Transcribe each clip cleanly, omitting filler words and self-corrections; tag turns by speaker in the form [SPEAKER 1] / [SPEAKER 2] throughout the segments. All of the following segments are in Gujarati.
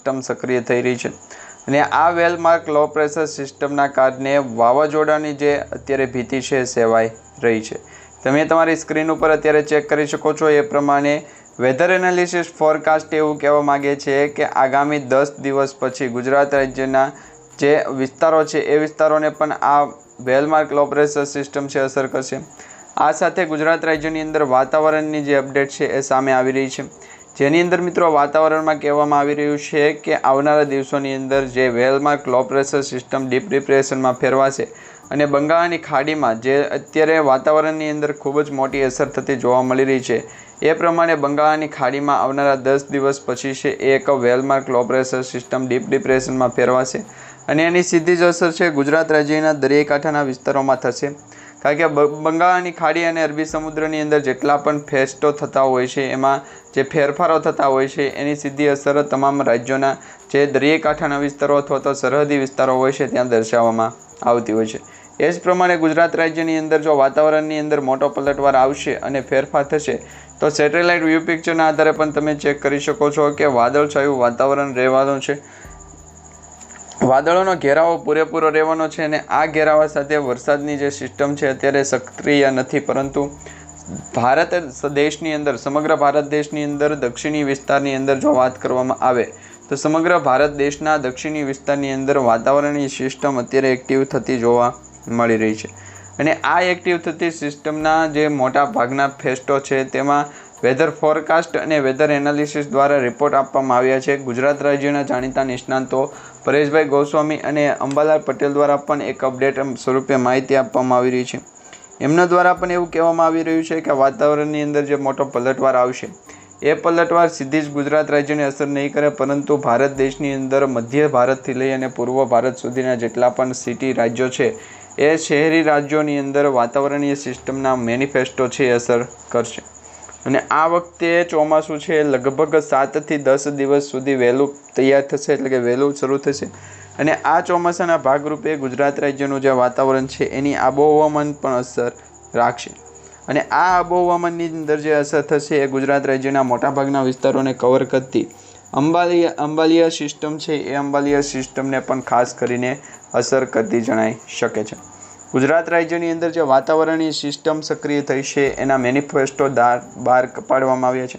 [SPEAKER 1] સિસ્ટમ સક્રિય થઈ રહી છે અને આ વેલમાર્ક લો પ્રેશર સિસ્ટમના કારણે વાવાઝોડાની જે અત્યારે ભીતિ છે સેવાઈ રહી છે। તમે તમારી સ્ક્રીન ઉપર અત્યારે ચેક કરી શકો છો। એ પ્રમાણે વેધર એનાલિસિસ ફોરકાસ્ટ એવું કહેવા માગે છે કે આગામી 10 દિવસ પછી ગુજરાત રાજ્યના જે વિસ્તારો છે એ વિસ્તારોને પણ આ વેલમાર્ક લો પ્રેશર સિસ્ટમ છે અસર કરશે। આ સાથે ગુજરાત રાજ્યની અંદર વાતાવરણની જે અપડેટ છે એ સામે આવી રહી છે, જેની અંદર મિત્રો વાતાવરણમાં કહેવામાં આવી રહ્યું છે કે આવનારા દિવસોની અંદર જે well-marked low pressure system deep ડિપ્રેશનમાં ફેરવાશે અને બંગાળની ખાડીમાં જે અત્યારે વાતાવરણની અંદર ખૂબ જ મોટી અસર થતી જોવા મળી રહી છે, એ પ્રમાણે બંગાળની ખાડીમાં આવનારા 10 દિવસ પછી છે એક well-marked low pressure system deep ડિપ્રેશનમાં ફેરવાશે અને એની સીધી જ અસર છે ગુજરાત રાજ્યના દરિયાકાંઠાના વિસ્તારોમાં થશે। કારણ કે બંગાળની ખાડી અને અરબી સમુદ્રની અંદર જેટલા પણ ફેસ્ટો થતા હોય છે એમાં જે ફેરફારો થતા હોય છે એની સીધી અસર તમામ રાજ્યોના જે દરિયાકાંઠાના વિસ્તારો અથવા તો સરહદી વિસ્તારો હોય છે ત્યાં દર્શાવવામાં આવતી હોય છે। એ જ પ્રમાણે ગુજરાત રાજ્યની અંદર જો વાતાવરણની અંદર મોટો પલટવાર આવશે અને ફેરફાર થશે તો સેટેલાઇટ વ્યૂ પિક્ચરના આધારે પણ તમે ચેક કરી શકો છો કે વાદળછાયું વાતાવરણ રહેવાનું છે, વાદળોનો ઘેરાવો પૂરેપૂરો રહેવાનો છે અને આ ઘેરાવા સાથે વરસાદની જે સિસ્ટમ છે અત્યારે સક્રિય નથી, પરંતુ ભારત દેશની અંદર સમગ્ર ભારત દેશની અંદર દક્ષિણી વિસ્તારની અંદર જો વાત કરવામાં આવે તો સમગ્ર ભારત દેશના દક્ષિણી વિસ્તારની અંદર વાતાવરણની સિસ્ટમ અત્યારે એક્ટિવ થતી જોવા મળી રહી છે અને આ એક્ટિવ થતી સિસ્ટમના જે મોટા ભાગના ફેસ્ટો છે તેમાં વેધર ફોરકાસ્ટ અને વેધર એનાલિસિસ દ્વારા રિપોર્ટ આપવામાં આવ્યા છે। ગુજરાત રાજ્યના જાણીતા નિષ્ણાંતો પરેશભાઈ ગોસ્વામી અને અંબાલાલ પટેલ દ્વારા પણ એક અપડેટ સ્વરૂપે માહિતી આપવામાં આવી રહી છે। એમના દ્વારા પણ એવું કહેવામાં આવી રહ્યું છે કે વાતાવરણની અંદર જે મોટો પલટવાર આવશે એ પલટવાર સીધી જ ગુજરાત રાજ્યને અસર નહીં કરે, પરંતુ ભારત દેશની અંદર મધ્ય ભારતથી લઈ અને પૂર્વ ભારત સુધીના જેટલા પણ સિટી રાજ્યો છે એ શહેરી રાજ્યોની અંદર વાતાવરણીય સિસ્ટમના મેનિફેસ્ટો છે એ અસર કરશે અને આ વખતે ચોમાસું છે લગભગ 7 થી 10 દિવસ સુધી વહેલું તૈયાર થશે, એટલે કે વહેલું શરૂ થશે અને આ ચોમાસાના ભાગરૂપે ગુજરાત રાજ્યનું જે વાતાવરણ છે એની આબોહવામાં પણ અસર રાખશે અને આ આબોહવાની અંદર જે અસર થશે એ ગુજરાત રાજ્યના મોટાભાગના વિસ્તારોને કવર કરતી અંબાલિયા સિસ્ટમ છે એ અંબાલિયા સિસ્ટમને પણ ખાસ કરીને અસર કરતી જણાઈ શકે છે। ગુજરાત રાજ્યની અંદર જે વાતાવરણીય સિસ્ટમ સક્રિય થઈ છે એના મેનિફેસ્ટો બહાર પાડવામાં આવ્યા છે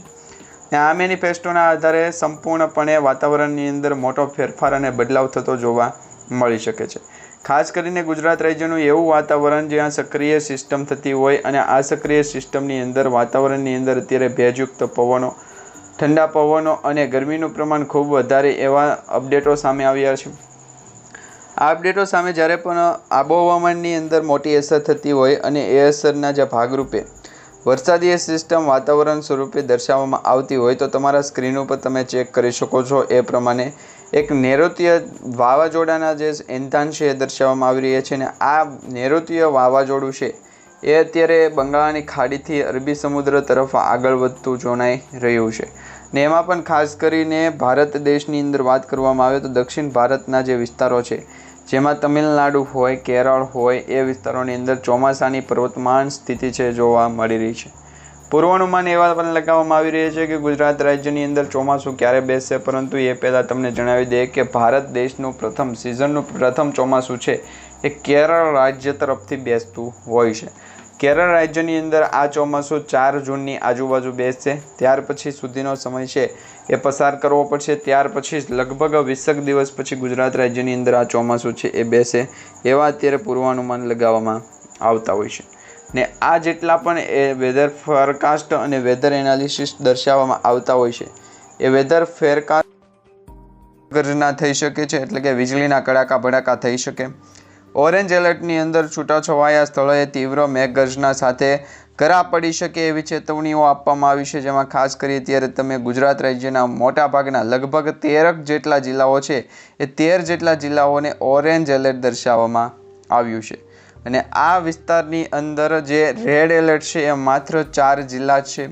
[SPEAKER 1] અને આ મેનિફેસ્ટોના આધારે સંપૂર્ણપણે વાતાવરણની અંદર મોટો ફેરફાર અને બદલાવ થતો જોવા મળી શકે છે। ખાસ કરીને ગુજરાત રાજ્યનું એવું વાતાવરણ જ્યાં સક્રિય સિસ્ટમ થતી હોય અને આ સક્રિય સિસ્ટમની અંદર વાતાવરણની અંદર અત્યારે ભેજયુક્ત પવનો, ઠંડા પવનો અને ગરમીનું પ્રમાણ ખૂબ વધારે એવા અપડેટો સામે આવ્યા છે। આ અપડેટો સામે જ્યારે પણ આબોહવાની અંદર મોટી અસર થતી હોય અને એ અસરના જે ભાગરૂપે વરસાદીય સિસ્ટમ વાતાવરણ સ્વરૂપે દર્શાવવામાં આવતી હોય તો તમારા સ્ક્રીન ઉપર તમે ચેક કરી શકો છો એ પ્રમાણે એક નૈઋત્ય વાવાઝોડાના જે એંધાન છે એ દર્શાવવામાં આવી રહ્યા છે અને આ નૈઋત્ય વાવાઝોડું છે એ અત્યારે બંગાળની ખાડીથી અરબી સમુદ્ર તરફ આગળ વધતું જોનાઈ રહ્યું છે ને એમાં પણ ખાસ કરીને ભારત દેશની અંદર વાત કરવામાં આવે તો દક્ષિણ ભારતના જે વિસ્તારો છે જેમાં તમિલનાડુ હોય, કેરળ હોય એ વિસ્તારોની અંદર ચોમાસાની પર્વતમાન સ્થિતિ છે જોવા મળી રહી છે। પૂર્વાનુમાન એવા પણ લગાવવામાં આવી રહ્યા છે કે ગુજરાત રાજ્યની અંદર ચોમાસું ક્યારે બેસશે, પરંતુ એ પહેલાં તમને જણાવી દઈએ કે ભારત દેશનું સિઝનનું પ્રથમ ચોમાસું છે એ કેરળ રાજ્ય તરફથી બેસતું હોય છે। કેરળ રાજ્યની અંદર આ ચોમાસું 4 જૂનની આજુબાજુ બેસશે, ત્યાર પછી સુધીનો સમય છે એ પસાર કરવો પડશે, ત્યાર પછી લગભગ 20 દિવસ પછી ગુજરાત રાજ્યની અંદર આ ચોમાસું છે એ બેસે એવા અત્યારે પૂર્વાનુમાન લગાવવામાં આવતા હોય છે ને આ જેટલા પણ એ વેધર ફોરકાસ્ટ અને વેધર એનાલિસિસ દર્શાવવામાં આવતા હોય છે એ વેધર ફોરકાસ્ટ ગર્જના થઈ શકે છે, એટલે કે વીજળીના કડાકા ભડાકા થઈ શકે। ઓરેન્જ એલર્ટની અંદર છૂટાછવાયા સ્થળોએ તીવ્ર મેઘગર્જના સાથે કરા પડી શકે એવી ચેતવણીઓ આપવામાં આવી છે, જેમાં ખાસ કરી અત્યારે તમે ગુજરાત રાજ્યના મોટાભાગના લગભગ 13 જેટલા જિલ્લાઓ છે એ 13 જેટલા જિલ્લાઓને ઓરેન્જ એલર્ટ દર્શાવવામાં આવ્યું છે અને આ વિસ્તારની અંદર જે રેડ એલર્ટ છે એ માત્ર 4 જિલ્લા છે,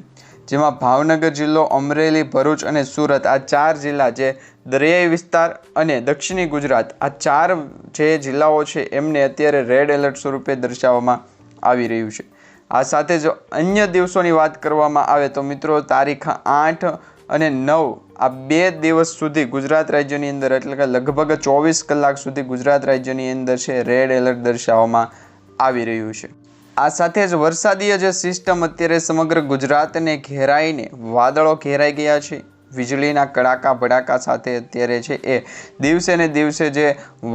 [SPEAKER 1] જેમાં ભાવનગર જિલ્લો, અમરેલી, ભરૂચ અને સુરત આ 4 જિલ્લા જે દરિયાઈ વિસ્તાર અને દક્ષિણી ગુજરાત આ 4 જે જિલ્લાઓ છે એમને અત્યારે રેડ એલર્ટ સ્વરૂપે દર્શાવવામાં આવી રહ્યું છે। આ સાથે જો અન્ય દિવસોની વાત કરવામાં આવે તો મિત્રો તારીખ 8, અને 9 આ 2 દિવસ સુધી ગુજરાત રાજ્યની અંદર એટલે કે લગભગ 24 કલાક સુધી ગુજરાત રાજ્યની અંદર છે રેડ એલર્ટ દર્શાવવામાં આવી રહ્યું છે। આ સાથે જ વરસાદીય જે સિસ્ટમ અત્યારે સમગ્ર ગુજરાતને ઘેરાઈને વાદળો ઘેરાઈ ગયા છે। વીજળીના કડાકા ભડાકા સાથે અત્યારે છે એ દિવસે ને દિવસે જે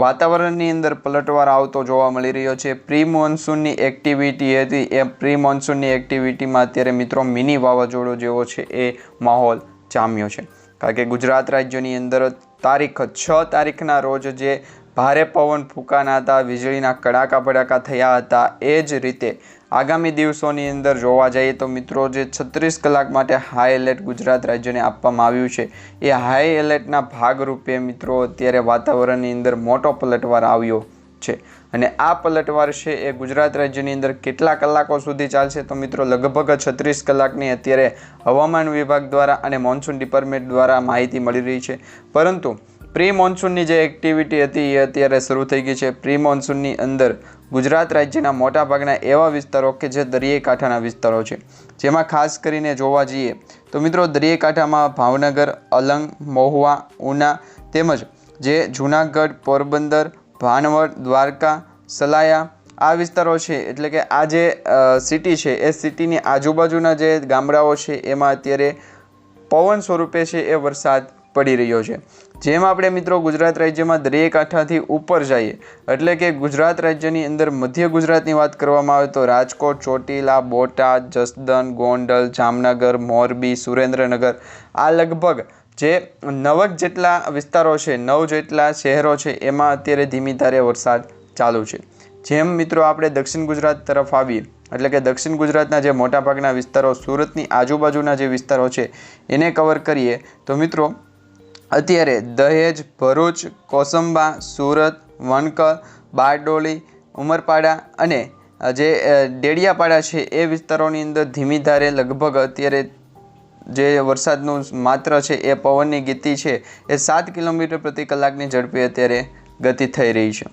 [SPEAKER 1] વાતાવરણની અંદર પલટવાર આવતો જોવા મળી રહ્યો છે। પ્રી મોન્સૂનની એક્ટિવિટી હતી એ પ્રી મોન્સૂનની એક્ટિવિટીમાં અત્યારે મિત્રો મિની વાવાઝોડો જેવો છે એ માહોલ જામ્યો છે। કારણ કે ગુજરાત રાજ્યની અંદર તારીખ 6 તારીખના રોજ જે ભારે પવન ફૂંકાના હતા, વીજળીના કડાકા ભડાકા થયા હતા, એ જ રીતે આગામી દિવસોની અંદર જોવા જઈએ તો મિત્રો જે 36 કલાક માટે હાઈ એલર્ટ ગુજરાત રાજ્યને આપવામાં આવ્યું છે એ હાઈ એલર્ટના ભાગરૂપે મિત્રો અત્યારે વાતાવરણની અંદર મોટો પલટવાર આવ્યો છે। અને આ પલટવાર છે એ ગુજરાત રાજ્યની અંદર કેટલા કલાકો સુધી ચાલશે તો મિત્રો લગભગ 36 કલાકની અત્યારે હવામાન વિભાગ દ્વારા અને મોન્સૂન ડિપાર્ટમેન્ટ દ્વારા માહિતી મળી રહી છે। પરંતુ પ્રી મોન્સૂનની જે એક્ટિવિટી હતી એ અત્યારે શરૂ થઈ ગઈ છે। પ્રી મોન્સૂનની અંદર ગુજરાત રાજ્યના મોટાભાગના એવા વિસ્તારો કે જે દરિયાઈ કાંઠાના વિસ્તારો છે, જેમાં ખાસ કરીને જોવા જઈએ તો મિત્રો દરિયાઈ કાંઠામાં ભાવનગર, અલંગ, મહુવા, ઉના તેમજ જે જૂનાગઢ, પોરબંદર, ભાનવડ, દ્વારકા, સલાયા આ વિસ્તારો છે એટલે કે આ જે સિટી છે એ સિટીની આજુબાજુના જે ગામડાઓ છે એમાં અત્યારે પવન સ્વરૂપે છે એ વરસાદ પડી રહ્યો છે। જેમ આપણે મિત્રો ગુજરાત રાજ્યમાં દરિયાઈ કાંઠાથી ઉપર જઈએ એટલે કે ગુજરાત રાજ્યની અંદર મધ્ય ગુજરાતની વાત કરવામાં આવે તો રાજકોટ, ચોટીલા, બોટાદ, જસદન, ગોંડલ, જામનગર, મોરબી, સુરેન્દ્રનગર આ લગભગ જે 9 જેટલા વિસ્તારો છે, 9 જેટલા શહેરો છે એમાં અત્યારે ધીમી ધારે વરસાદ ચાલુ છે। જેમ મિત્રો આપણે દક્ષિણ ગુજરાત તરફ આવીએ એટલે કે દક્ષિણ ગુજરાતના જે મોટાભાગના વિસ્તારો, સુરતની આજુબાજુના જે વિસ્તારો છે એને કવર કરીએ તો મિત્રો અત્યારે દહેજ, ભરૂચ, કોસંબા, સુરત, વણકર, બારડોલી, ઉમરપાડા અને જે ડેડિયાપાડા છે એ વિસ્તારોની અંદર ધીમી ધારે લગભગ અત્યારે જે વરસાદનું માત્ર છે એ પવનની ગતિ છે એ 7 કિલોમીટર પ્રતિ કલાકની ઝડપે અત્યારે ગતિ થઈ રહી છે।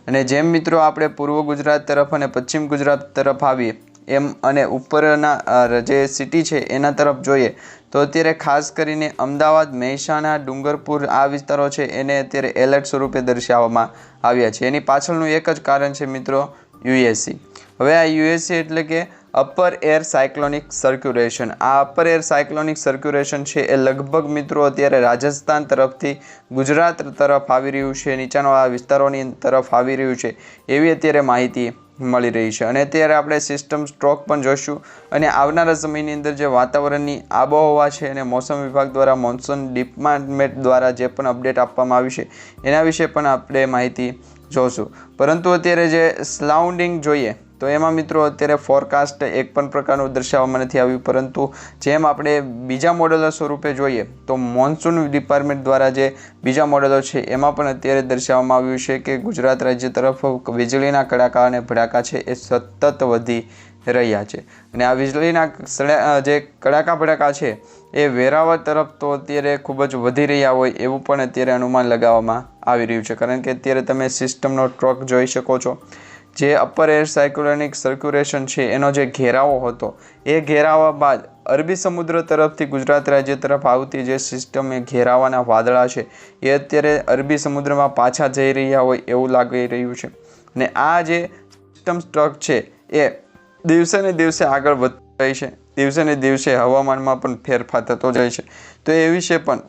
[SPEAKER 1] અને જેમ મિત્રો આપણે પૂર્વ ગુજરાત તરફ અને પશ્ચિમ ગુજરાત તરફ આવીએ એમ અને ઉપરના જે સિટી છે એના તરફ જોઈએ તો અત્યારે ખાસ કરીને અમદાવાદ, મહેસાણા, ડુંગરપુર આ વિસ્તારો છે એને અત્યારે એલર્ટ સ્વરૂપે દર્શાવવામાં આવ્યા છે। એની પાછળનું એક જ કારણ છે મિત્રો યુએસી। હવે આ યુએસી એટલે કે અપર એર સાયક્લોનિક સર્ક્યુલેશન। આ અપર એર સાયક્લોનિક સર્ક્યુલેશન છે એ લગભગ મિત્રો અત્યારે રાજસ્થાન તરફથી ગુજરાત તરફ આવી રહ્યું છે, નીચાણવાળા વિસ્તારોની તરફ આવી રહ્યું છે એવી અત્યારે માહિતી મળી રહી છે। અને અત્યારે આપણે સિસ્ટમ સ્ટ્રોક પણ જોઈશું અને આવનારા સમયની અંદર જે વાતાવરણની આબોહવા છે અને મોસમ વિભાગ દ્વારા મોન્સૂન ડિપાર્ટમેન્ટ દ્વારા જે પણ અપડેટ આપવામાં આવી છે એના વિશે પણ આપણે માહિતી જોઈશું। પરંતુ અત્યારે જે સરાઉન્ડિંગ જોઈએ તો એમાં મિત્રો અત્યારે ફોરકાસ્ટ એક પણ પ્રકારનું દર્શાવવામાં નથી આવ્યું। પરંતુ જેમ આપણે બીજા મોડેલો સ્વરૂપે જોઈએ તો મોન્સૂન ડિપાર્ટમેન્ટ દ્વારા જે બીજા મોડેલો છે એમાં પણ અત્યારે દર્શાવવામાં આવ્યું છે કે ગુજરાત રાજ્ય તરફ વીજળીના કડાકા અને ભડાકા છે એ સતત વધી રહ્યા છે। અને આ વીજળીના જે કડાકા ભડાકા છે એ વેરાવળ તરફ તો અત્યારે ખૂબ જ વધી રહ્યા હોય એવું પણ અત્યારે અનુમાન લગાવવામાં આવી રહ્યું છે। કારણ કે અત્યારે તમે સિસ્ટમનો ટ્રક જોઈ શકો છો। જે અપર એર સાયક્લોનિક સર્ક્યુલેશન છે એનો જે ઘેરાવો હતો એ ઘેરાવા બાદ અરબી સમુદ્ર તરફથી ગુજરાત રાજ્ય તરફ આવતી જે સિસ્ટમ એ ઘેરાવાના વાદળા છે એ અત્યારે અરબી સમુદ્રમાં પાછા જઈ રહ્યા હોય એવું લાગી રહ્યું છે। અને આ જે સિસ્ટમ સ્ટ્રક છે એ દિવસે ને દિવસે આગળ વધતી જાય છે, દિવસે ને દિવસે હવામાનમાં પણ ફેરફાર થતો જાય છે। તો એ વિશે પણ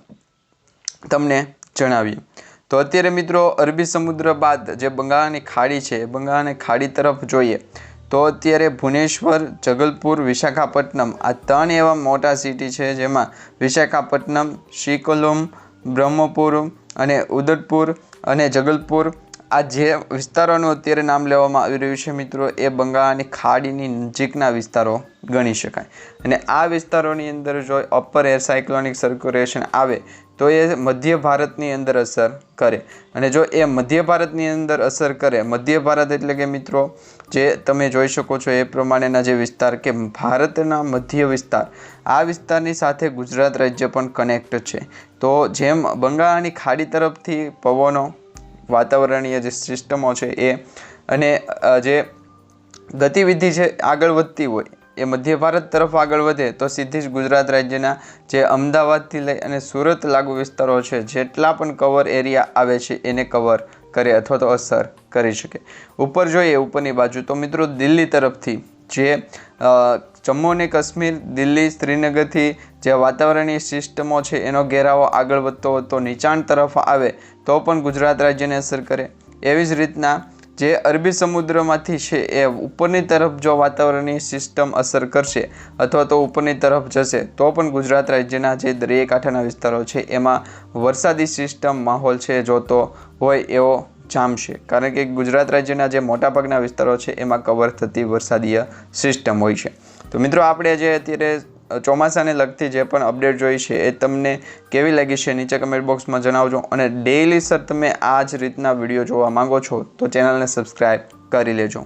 [SPEAKER 1] તમને જણાવીએ તો અત્યારે મિત્રો અરબી સમુદ્ર બાદ જે બંગાળની ખાડી છે બંગાળની ખાડી તરફ જોઈએ તો અત્યારે ભુવનેશ્વર, જગલપુર, વિશાખાપટ્ટનમ આ 3 એવા મોટા સિટી છે જેમાં વિશાખાપટ્ટનમ, શ્રીકાકુલમ, બ્રહ્મપુર અને ઉદયપુર અને જગલપુર આ જે વિસ્તારોનું અત્યારે નામ લેવામાં આવી રહ્યું છે મિત્રો એ બંગાળની ખાડીની નજીકના વિસ્તારો ગણી શકાય। અને આ વિસ્તારોની અંદર જો અપર એર સાયક્લોનિક સર્ક્યુલેશન આવે તો એ મધ્ય ભારતની અંદર અસર કરે। અને જો એ મધ્ય ભારતની અંદર અસર કરે, મધ્ય ભારત એટલે કે મિત્રો જે તમે જોઈ શકો છો એ પ્રમાણેના જે વિસ્તાર કે ભારતના મધ્ય વિસ્તાર આ વિસ્તારની સાથે ગુજરાત રાજ્ય પણ કનેક્ટ છે। તો જેમ બંગાળની ખાડી તરફથી પવનો, વાતાવરણીય જે સિસ્ટમો છે એ અને જે ગતિવિધિ છે આગળ વધતી હોય એ મધ્ય ભારત તરફ આગળ વધે તો સીધી જ ગુજરાત રાજ્યના જે અમદાવાદથી લઈ અને સુરત લાગુ વિસ્તારો છે જેટલા પણ કવર એરિયા આવે છે એને કવર કરે અથવા તો અસર કરી શકે। ઉપર જોઈએ ઉપરની બાજુ તો મિત્રો દિલ્હી તરફથી જે જમ્મુ અને કાશ્મીર દિલ્હી શ્રીનગરથી જે વાતાવરણીય સિસ્ટમો છે એનો ઘેરાવો આગળ વધતો નીચાણ તરફ આવે તો પણ ગુજરાત રાજ્યને અસર કરે। એવી જ રીતના જે અરબી સમુદ્રમાંથી છે એ ઉપરની તરફ જો વાતાવરણીય સિસ્ટમ અસર કરશે અથવા તો ઉપરની તરફ જશે તો પણ ગુજરાત રાજ્યના જે દરિયાકાંઠાના વિસ્તારો છે એમાં વરસાદી સિસ્ટમ માહોલ છે જોતો હોય એવો જામશે, કારણ કે ગુજરાત રાજ્યના જે મોટાભાગના વિસ્તારો છે એમાં કવર થતી વરસાદીય સિસ્ટમ હોય છે। તો મિત્રો આપણે જે અત્યારે ચોમાસાને લગતી જે પણ અપડેટ જોઈ છે એ તમને કેવી લાગી છે નીચે કમેન્ટ બોક્સમાં જણાવજો અને ડેઇલી સર તમે આ જ રીતના વિડીયો જોવા માંગો છો તો ચેનલને સબસ્ક્રાઈબ કરી લેજો।